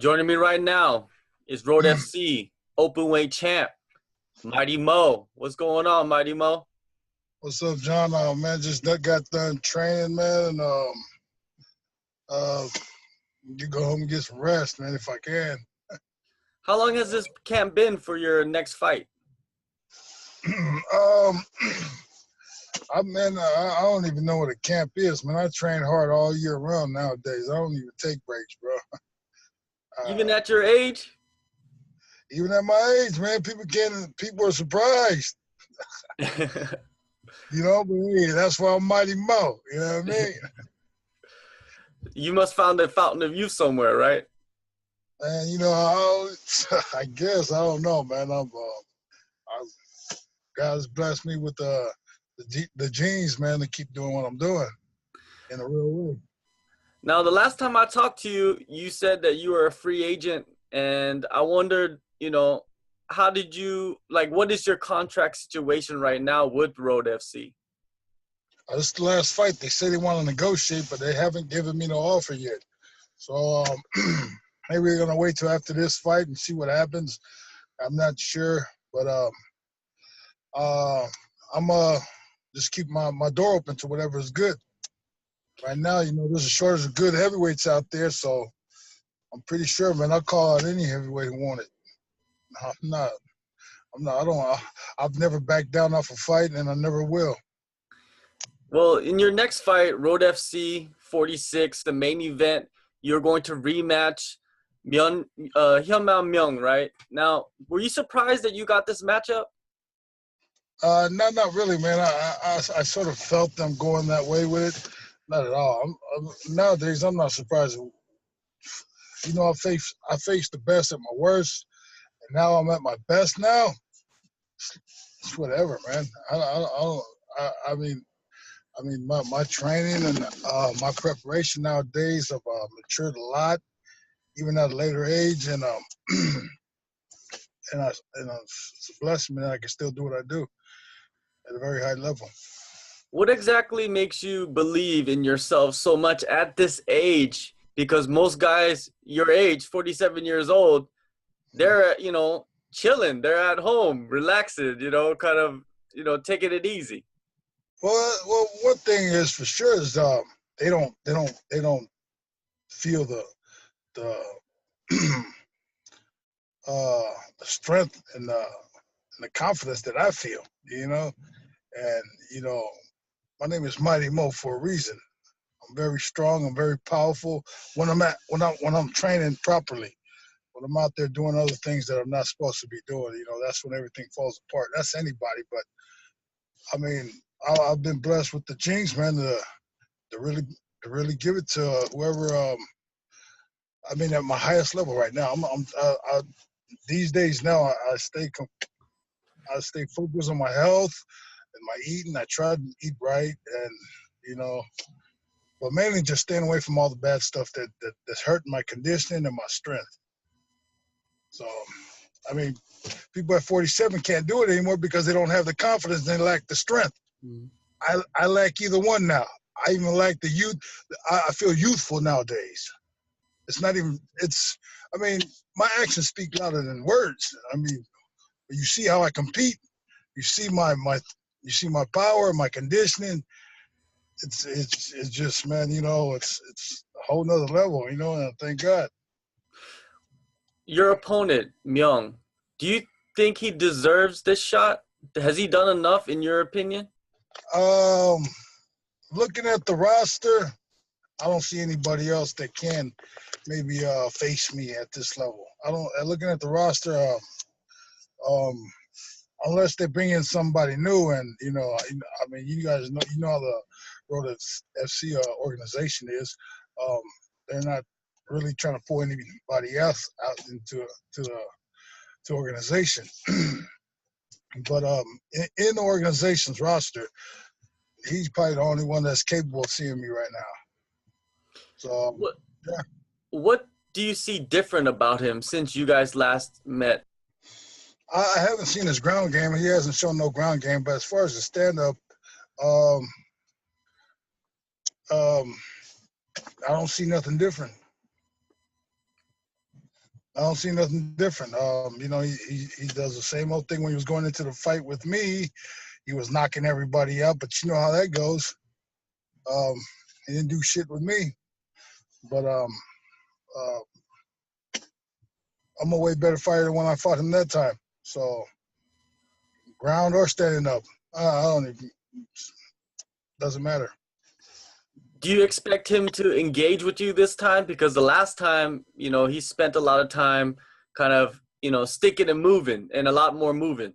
Joining me right now is Road FC Openweight Champ, Mighty Mo. What's going on, Mighty Mo? What's up, John? Man, just got done training, man, and you go home and get some rest, man, if I can. How long has this camp been for your next fight? I don't even know what a camp is, man. I train hard all year round nowadays. I don't even take breaks, bro. Even at your age? Even at my age, man, people are surprised. You know, but hey, that's why I'm Mighty Mo. You know what I mean? You must found a fountain of youth somewhere, right? And you know, I guess I don't know, man. God's blessed me with the genes, man, to keep doing what I'm doing in a real way. Now, the last time I talked to you, you said that you were a free agent, and I wondered, how did you, what is your contract situation right now with Road FC? This is the last fight. They say they want to negotiate, but they haven't given me no offer yet. So maybe we're going to wait till after this fight and see what happens. I'm not sure, but I'm just keep my door open to whatever is good. Right now, there's a shortage of good heavyweights out there, so I'm pretty sure, man, I'll call out any heavyweight who want it. I've never backed down off a fight, and I never will. Well, in your next fight, Road FC 46, the main event, you're going to rematch Hyun-Man Myung, right? Now, were you surprised that you got this matchup? Not really, man. I sort of felt them going that way with it. Not at all. Nowadays, I'm not surprised. I faced the best at my worst, and now I'm at my best now. It's whatever, man. I mean, my training and my preparation nowadays have matured a lot, even at a later age, and it's a blessing that I can still do what I do at a very high level. What exactly makes you believe in yourself so much at this age? Because most guys your age, 47 years old, they're, chilling. They're at home, relaxing, taking it easy. Well, one thing is for sure is they don't feel the strength and the confidence that I feel, and my name is Mighty Mo for a reason. I'm very strong. I'm very powerful when I'm training properly. When I'm out there doing other things that I'm not supposed to be doing, that's when everything falls apart. That's anybody, but I mean, I've been blessed with the genes, man, to really give it to whoever. At my highest level right now. These days now, I stay focused on my health and my eating. I try to eat right, and but mainly just staying away from all the bad stuff that's hurting my conditioning and my strength. So, people at 47 can't do it anymore because they don't have the confidence. They lack the strength. Mm-hmm. I lack either one now. I even lack the youth. I feel youthful nowadays. It's not even. My actions speak louder than words. You see how I compete. You see my power, my conditioning. It's just, man. It's a whole nother level. And I thank God. Your opponent, Myung, do you think he deserves this shot? Has he done enough, in your opinion? Looking at the roster, I don't see anybody else that can maybe face me at this level. Looking at the roster, unless they bring in somebody new, and you guys know how the Road FC organization is. They're not really trying to pull anybody else out into the organization. But in the organization's roster, he's probably the only one that's capable of seeing me right now. So, yeah. What do you see different about him since you guys last met? I haven't seen his ground game. He hasn't shown no ground game. But as far as the stand-up, I don't see nothing different. I don't see nothing different. You know, he does the same old thing when he was going into the fight with me. He was knocking everybody out, but you know how that goes. Um, he didn't do shit with me. But uh, I'm a way better fighter than when I fought him that time. So ground or standing up, I don't even. Doesn't matter. Do you expect him to engage with you this time? Because the last time, you know, he spent a lot of time kind of, you know, sticking and moving and a lot more moving.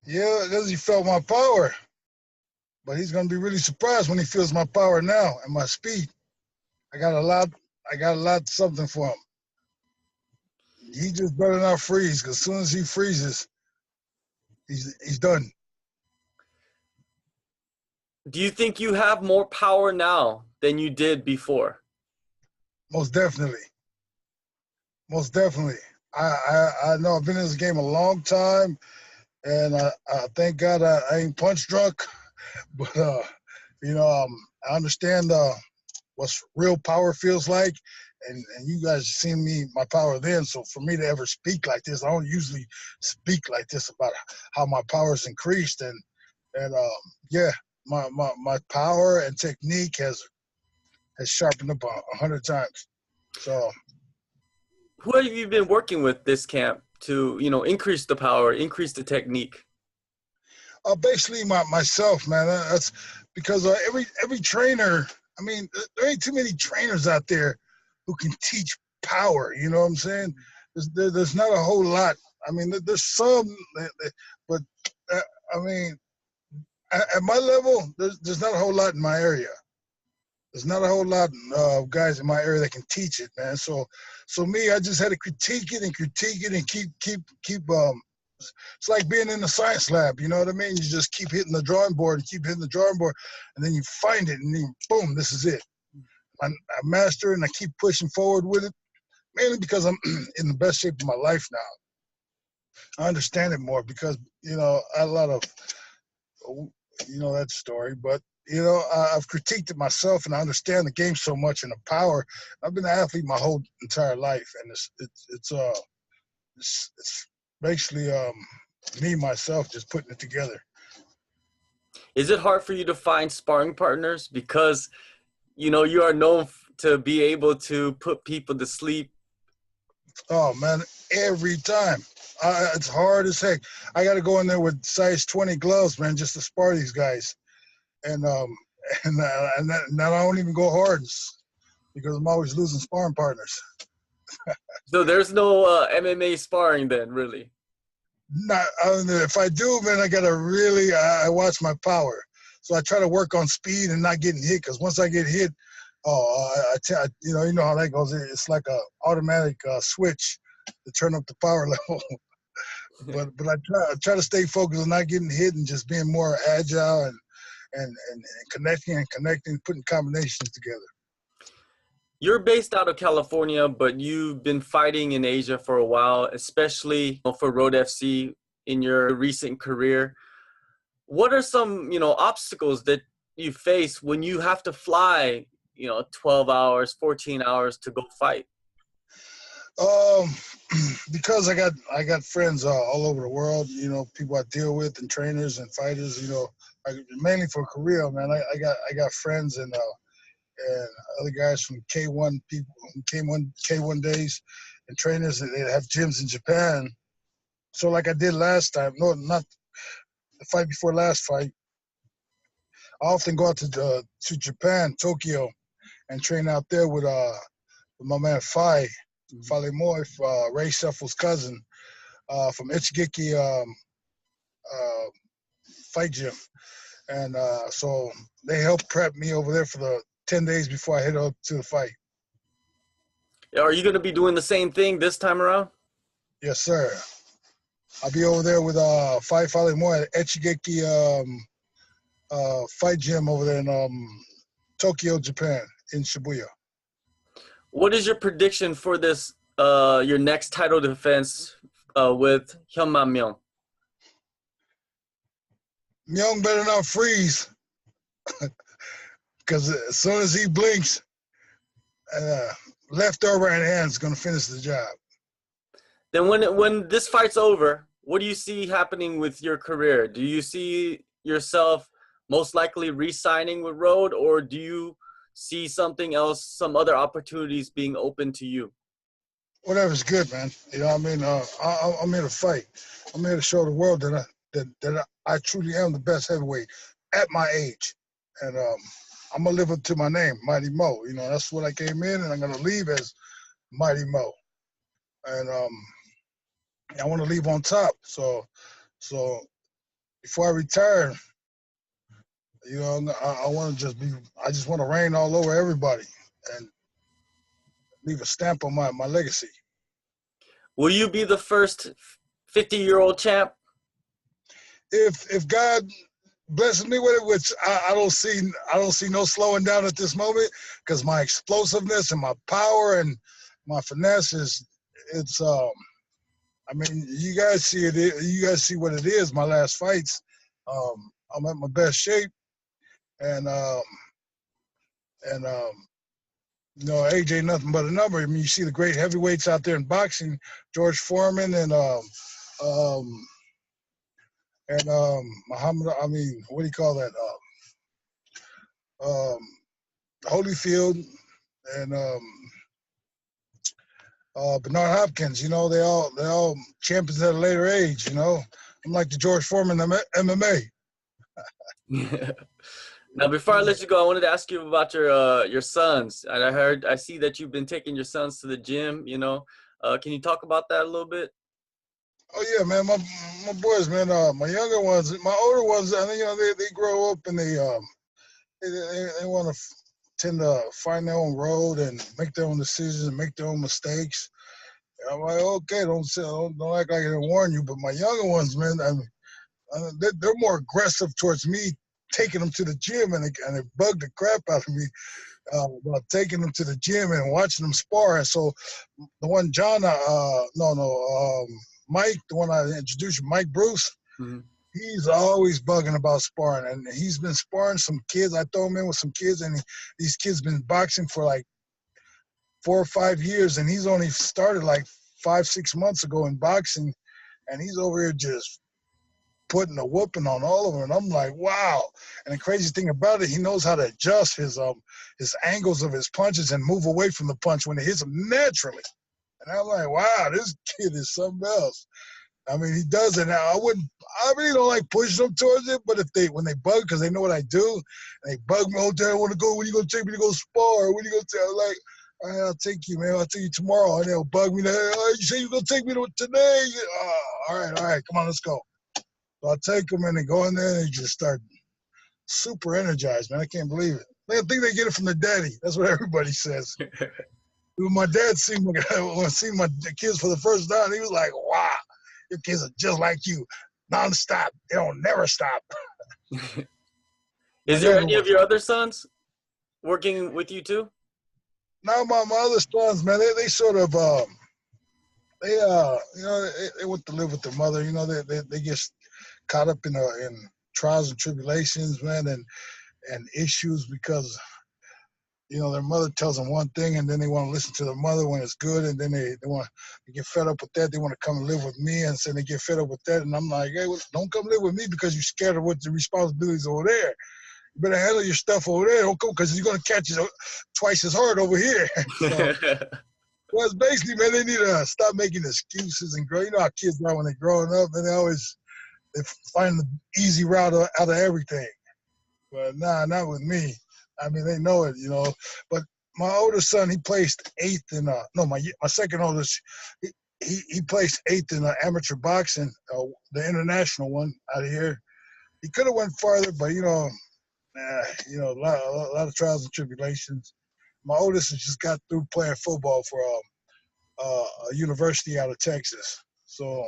Yeah, because he felt my power. But he's gonna be really surprised when he feels my power now and my speed. I got a lot something for him. He just better not freeze, because as soon as he freezes, he's done. Do you think you have more power now than you did before? Most definitely. Most definitely. I know I've been in this game a long time, and I thank God I ain't punch drunk, but you know, I understand what real power feels like, and you guys seen me my power then. So for me to ever speak like this, I don't usually speak like this about how my power's increased, and yeah, my power and technique has sharpened up 100 times. So Who have you been working with this camp to, you know, increase the power, increase the technique? basically myself, man. That's because every trainer. I mean, there ain't too many trainers out there who can teach power. You know what I'm saying? There's not a whole lot. I mean, there's some, but I mean, at my level, there's not a whole lot in my area. There's not a whole lot of guys in my area that can teach it, man. So me, I just had to critique it and keep. It's like being in the science lab. You know what I mean? You just keep hitting the drawing board and keep hitting the drawing board, and then you find it, and then boom, this is it. I master it, and I keep pushing forward with it, mainly because I'm in the best shape of my life now. I understand it more because, you know, I had a lot of, you know, that story, but you know, I've critiqued it myself, and I understand the game so much and the power. I've been an athlete my whole entire life, and it's basically me myself just putting it together. Is it hard for you to find sparring partners because, you know, you are known to be able to put people to sleep? Oh man, every time. It's hard as heck. I got to go in there with size 20 gloves, man, just to spar these guys. And and I don't even go hard because I'm always losing sparring partners. So there's no MMA sparring then, really? Not if I do, man, I gotta really I watch my power. So I try to work on speed and not getting hit, because once I get hit, you know how that goes. It's like a automatic switch to turn up the power level. but I try to stay focused on not getting hit and just being more agile and connecting, putting combinations together. You're based out of California, but you've been fighting in Asia for a while, especially for Road FC in your recent career. What are some, you know, obstacles that you face when you have to fly, you know, 12 hours, 14 hours to go fight? Um, because I got friends all over the world. You know, people I deal with and trainers and fighters. You know, mainly for Korea, man. I got friends and other guys from K1 people, K1 days, and trainers that have gyms in Japan. So like I did last time, no, not the fight before last fight. I often go out to Japan, Tokyo, and train out there with my man Fale Moy, Ray Seffel's cousin, from Ichigeki uh, Fight Gym. And so they helped prep me over there for the 10 days before I head up to the fight. Are you going to be doing the same thing this time around? Yes, sir. I'll be over there with Fale Moy at Ichigeki Fight Gym over there in Tokyo, Japan, in Shibuya. What is your prediction for this, your next title defense with Hyun-Man Myung? Myung better not freeze, because as soon as he blinks, left or right hand is going to finish the job. Then when this fight's over, what do you see happening with your career? Do you see yourself most likely re-signing with Road, or do you see something else, some other opportunities being open to you? Whatever's good, man. You know what I mean? I'm here to fight. I'm here to show the world that I truly am the best heavyweight at my age. And I'm going to live up to my name, Mighty Mo. You know, that's what I came in, and I'm going to leave as Mighty Mo. And I want to leave on top. So before I retire, you know, I just want to reign all over everybody and leave a stamp on my legacy. Will you be the first 50-year-old champ? If God blesses me with it, which I don't see no slowing down at this moment, because my explosiveness and my power and my finesse I mean, you guys see it. You guys see what it is. My last fights, I'm at my best shape, and you know, age ain't nothing but a number. I mean, you see the great heavyweights out there in boxing, George Foreman and Muhammad. I mean, what do you call that? Holyfield and Bernard Hopkins. You know, they all champions at a later age. You know, I'm like the George Foreman of MMA. Now, before I let you go, I wanted to ask you about your sons. And I see that you've been taking your sons to the gym. You know, can you talk about that a little bit? Oh yeah, man, my boys, man. My younger ones, my older ones, I think, you know, they grow up and they want to tend to find their own road and make their own decisions and make their own mistakes. And I'm like, okay, don't act like I didn't warn you. But my younger ones, man, they're more aggressive towards me taking them to the gym, and they bug the crap out of me about taking them to the gym and watching them spar. And so the one John, Mike, the one I introduced you, Mike Bruce, Mm-hmm. he's always bugging about sparring. And he's been sparring some kids. I throw him in with some kids, and these kids been boxing for like 4 or 5 years, and he's only started like 5-6 months ago in boxing, and he's over here just putting a whooping on all of them. And I'm like, wow. And the crazy thing about it, he knows how to adjust his angles of his punches and move away from the punch when it hits him naturally. And I'm like, wow, this kid is something else. I mean, he does it now. I really don't like pushing them towards it, but when they bug, because they know what I do, and they bug me, oh, Dad, I want to go. When you going to take me to go spar? When you going to take? I'm like, all right, I'll take you, man. I'll take you tomorrow. And they'll bug me. Oh, you say you're going to take me to today? All right, come on, let's go. So I'll take them, and they go in there, and they just start super energized, man. I can't believe it. I think they get it from their daddy. That's what everybody says. When my dad seen my kids for the first time, he was like, wow, your kids are just like you, nonstop. They don't never stop. Is there any of your other sons working with you too? Now my other sons, man, they sort of, you know, they went to live with their mother. You know, they get caught up in trials and tribulations, man, and issues because, you know, their mother tells them one thing, and then they want to listen to their mother when it's good, and then they get fed up with that. They want to come and live with me, and so they get fed up with that. And I'm like, hey, well, don't come live with me because you're scared of what the responsibilities over there. You better handle your stuff over there. Don't come because you're going to catch it twice as hard over here. So, well, it's basically, man, they need to stop making excuses and grow. You know how kids are when they're growing up, and they find the easy route out of everything. But nah, not with me. I mean, they know it, you know. But my oldest son, he placed 8th in my second oldest, he placed 8th in amateur boxing, the international one out of here. He could have went farther, but you know, a lot of trials and tribulations. My oldest has just got through playing football for a university out of Texas. So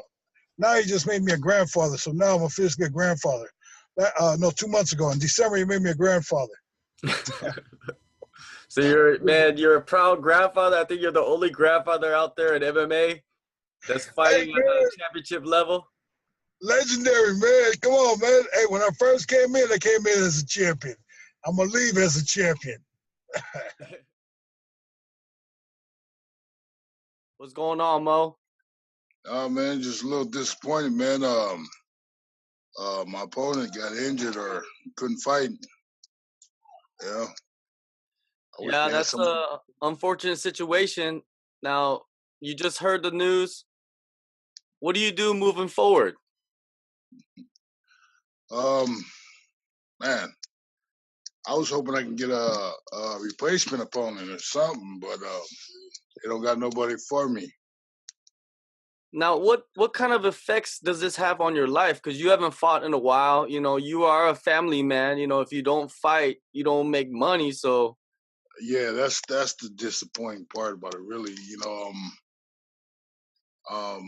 now he just made me a grandfather. So now I'm officially a grandfather. 2 months ago in December, he made me a grandfather. So you're a proud grandfather. I think you're the only grandfather out there in MMA that's fighting at the championship level. Legendary, man. Come on, man. Hey, when I first came in, I came in as a champion. I'm going to leave as a champion. What's going on, Mo? Oh man, just a little disappointed, man. My opponent got injured or couldn't fight. Yeah, I wish Yeah, they had that's some. a unfortunate situation. Now, you just heard the news. What do you do moving forward? Um, Man, I was hoping I can get a replacement opponent or something, but they don't got nobody for me. Now, what kind of effects does this have on your life? Because you haven't fought in a while. You know, you are a family man. You know, if you don't fight, you don't make money. So, Yeah, that's the disappointing part about it, really. Um,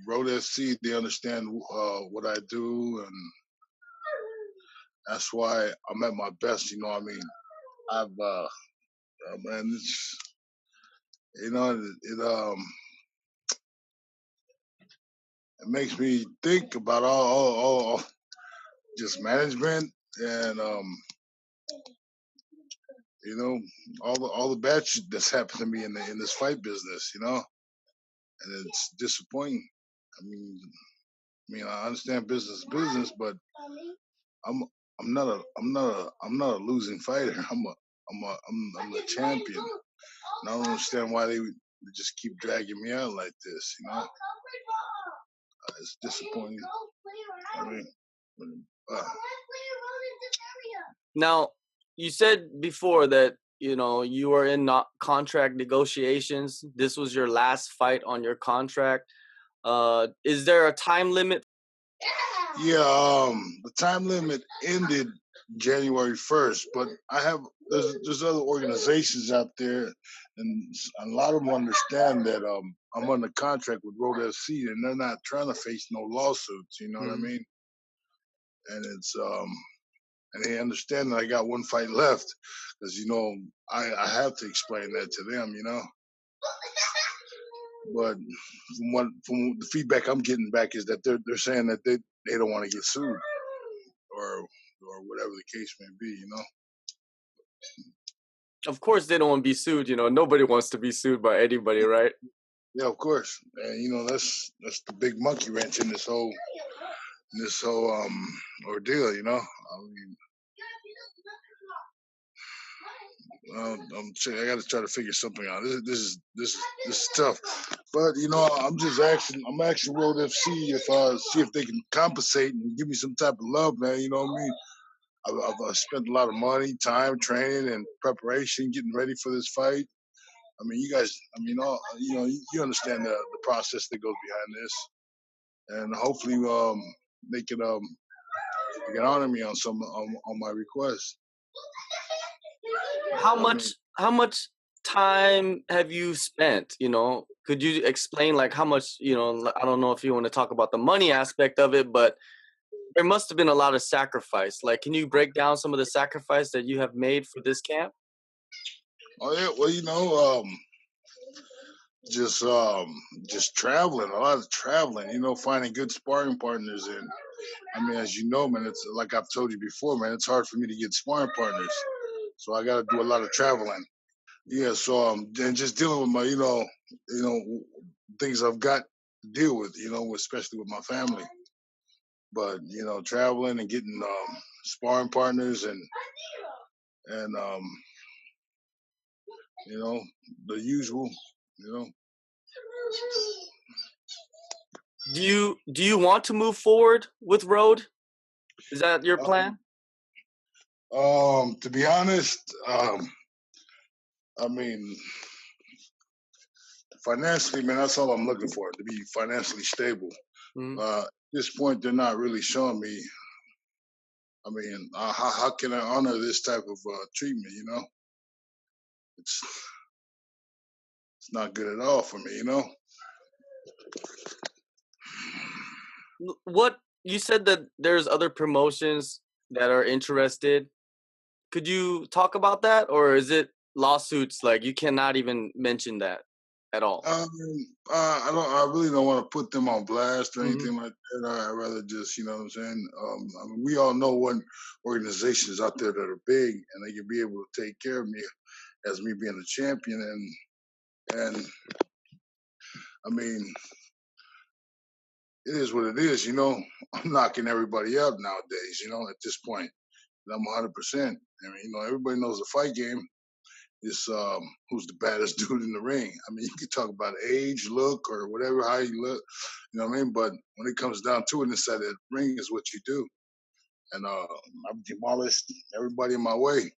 Road FC, they understand what I do, and that's why I'm at my best. You know, I mean, I've man, you know, it makes me think about all just management and you know all the bad shit that's happened to me in this fight business, and it's disappointing. I mean, I understand business is business, but I'm I'm not a losing fighter. I'm the champion, and I don't understand why they just keep dragging me out like this. It's disappointing. I mean, uh, now you said before that you were in not contract negotiations. This was your last fight on your contract. Is there a time limit? yeah, the time limit ended January 1st, but there's other organizations out there, and a lot of them understand that I'm under contract with Road FC, and they're not trying to face no lawsuits. You know what I Mhm. mean? And it's and they understand that I got one fight left, because I have to explain that to them. But from the feedback I'm getting back is that they're saying that they don't want to get sued or whatever the case may be. Of course, they don't want to be sued. Nobody wants to be sued by anybody, right? Yeah, of course, and that's the big monkey wrench in this whole ordeal. I mean, I got to try to figure something out. This is tough, but I'm asking Road FC if see if they can compensate and give me some type of love, man. You know what I mean? I've spent a lot of money, time, training, and preparation getting ready for this fight. I mean, you guys, I mean, all you understand the process that goes behind this, and hopefully, they can honor me on my request. How I mean, much time have you spent? Could you explain like how much? I don't know if you want to talk about the money aspect of it, but there must have been a lot of sacrifice. Like, can you break down some of the sacrifice that you have made for this camp? oh yeah, well, just traveling, a lot of traveling. Finding good sparring partners, and I mean, as you know, man, it's like I've told you before, man. It's hard for me to get sparring partners, so I got to do a lot of traveling. Yeah, so and just dealing with my, things I've got to deal with, especially with my family. But traveling and getting sparring partners and you know, the usual, you know. Do you want to move forward with Road? Is that your plan? To be honest, I mean, financially, man, that's all I'm looking for, to be financially stable. Mhm. At this point, they're not really showing me. I mean, how can I honor this type of treatment? It's it's not good at all for me. What you said that there's other promotions that are interested. Could you talk about that, or is it lawsuits? Like you cannot even mention that at all. Um, I don't. I really don't want to put them on blast or Hmm. anything like that. I'd rather just, what I'm saying. I mean, we all know what organizations out there that are big and they can be able to take care of me as me being a champion, And I mean, it is what it is, you know. I'm knocking everybody out nowadays, you know, at this point. And I'm 100%. I mean, you know, everybody knows the fight game is who's the baddest dude in the ring. I mean, you can talk about age, look, or whatever, how you look, you know what I mean? But when it comes down to it, inside that ring is what you do. And I've demolished everybody in my way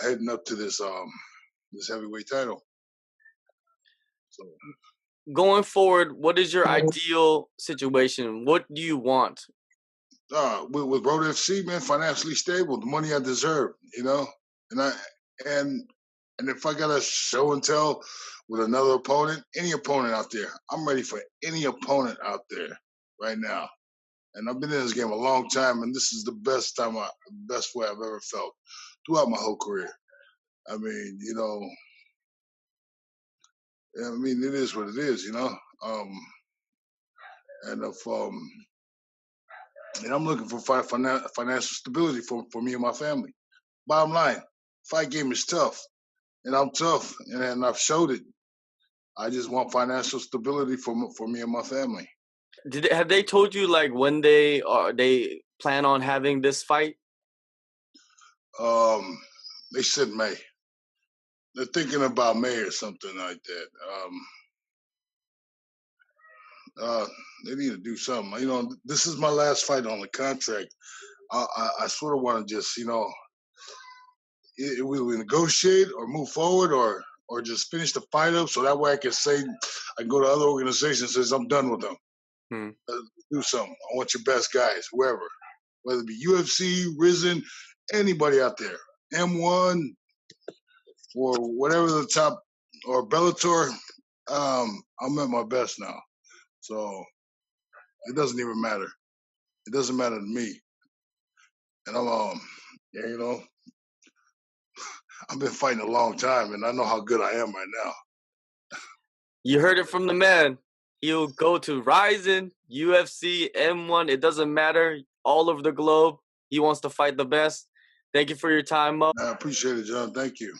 heading up to this heavyweight title. So Going forward, what is your ideal situation? What do you want? with Road FC, man, financially stable, the money I deserve, you know, and if I got a show and tell with another opponent, any opponent out there, I'm ready for any opponent out there right now. And I've been in this game a long time, and this is the best way I've ever felt throughout my whole career. I mean, you know, it is what it is, you know. And I'm looking for financial stability for me and my family. Bottom line, fight game is tough, and I'm tough, and I've showed it. I just want financial stability for me and my family. Have they told you like when they plan on having this fight? They said May. They're thinking about May or something like that. They need to do something. You know, this is my last fight on the contract. I sort of want to just, you know, we negotiate or move forward or just finish the fight up so that way I can go to other organizations and say I'm done with them. Do something. I want your best guys, whoever, whether it be UFC, Risen, anybody out there, M1 or whatever the top, or Bellator. I'm at my best now, so it doesn't even matter. It doesn't matter to me, and yeah, you know, I've been fighting a long time, and I know how good I am right now. You heard it from the man. He'll go to Ryzen, UFC, M1. It doesn't matter. All over the globe. He wants to fight the best. Thank you for your time, Mo. I appreciate it, John. Thank you.